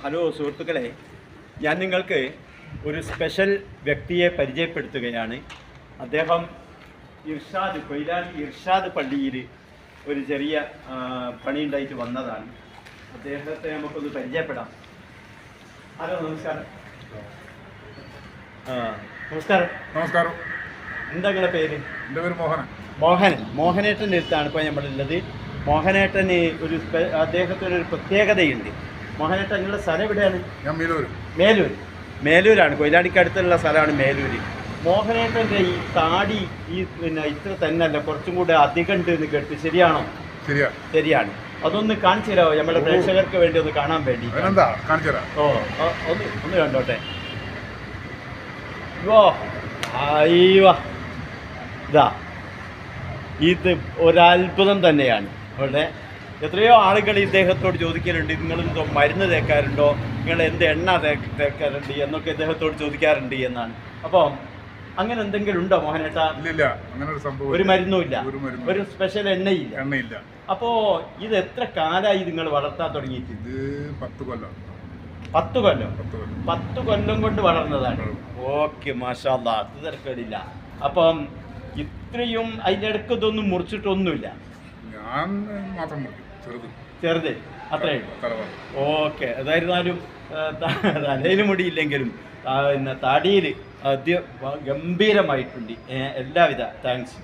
Hello സുഹൃത്തുക്കളെ, ഞാൻ നിങ്ങൾക്ക് ഒരു സ്പെഷ്യൽ വ്യക്തിയെ പരിചയപ്പെടുത്തുകയാണ്. അദ്ദേഹം കൊയിലാണ്ടി ഇർഷാദ് പള്ളിയിൽ ഒരു ചെറിയ പണിയുണ്ടായിട്ട് വന്നതാണ്. അദ്ദേഹത്തെ നമുക്കൊന്ന് പരിചയപ്പെടാം. ഹലോ, നമസ്കാരം. നമസ്കാരം. നമസ്കാരം. എന്താ നിങ്ങളുടെ പേര്? എൻ്റെ പേര് മോഹനേട്ടൻ്റെ അടുത്താണ് ഇപ്പോൾ നമ്മളുള്ളത്. മോഹനേട്ടന് അദ്ദേഹത്തിന് ഒരു പ്രത്യേകതയുണ്ട്. മോഹനേട്ടൻ നിങ്ങളുടെ സ്ഥലം എവിടെയാണ്? ഞാൻ മേലൂരാണ്. കൊയിലാണ്ടിക്ക് അടുത്തുള്ള സ്ഥലമാണ് മേലൂര്. മോഹനേട്ടൻ്റെ ഈ താടി ഇത്ര തന്നെയല്ല, കുറച്ചും കൂടെ അധികം ഉണ്ട് എന്ന് കേട്ട്, ശരിയാണോ? ശരിയാണ്. അതൊന്ന് കാണിച്ചു തരാമോ നമ്മുടെ പ്രേക്ഷകർക്ക് വേണ്ടി, ഒന്ന് കാണാൻ വേണ്ടി? ഒന്ന് കണ്ടോട്ടെ. ഇതാ, ഇത് ഒരത്ഭുതം തന്നെയാണ്. അവിടെ എത്രയോ ആളുകൾ ഇദ്ദേഹത്തോട് ചോദിക്കലുണ്ട്, നിങ്ങളെന്തോ മരുന്ന് തേക്കാറുണ്ടോ, നിങ്ങൾ എന്ത് എണ്ണ തേക്കാറുണ്ട് എന്നൊക്കെ ഇദ്ദേഹത്തോട് ചോദിക്കാറുണ്ട് എന്നാണ്. അപ്പം അങ്ങനെ എന്തെങ്കിലും ഉണ്ടോ മോഹനേട്ടാ? ഒരു മരുന്നുമില്ല, ഒരു സ്പെഷ്യൽ എണ്ണയില്ല. അപ്പോൾ ഇത് എത്ര കാലമായി നിങ്ങൾ വളർത്താൻ തുടങ്ങിയിട്ട്? 10 കൊല്ലം. 10 കൊല്ലം കൊണ്ട് വളർന്നതാണ്. ഓക്കെ, മാഷാ അല്ലാഹ്, അത് തിരക്കേടില്ല. അപ്പം ഇത്രയും അതിൻ്റെ ഇടയ്ക്ക് ഇതൊന്നും മുറിച്ചിട്ടൊന്നുമില്ല? ഞാൻ മാത്രം ചെറുത് അത്രേ ഉള്ളൂ. ഓക്കെ. അതായിരുന്നാലും തലയിൽ മുടിയില്ലെങ്കിലും താടിയിൽ ഗംഭീരമായിട്ടുണ്ട്. എല്ലാവിധ താങ്ക്സ്.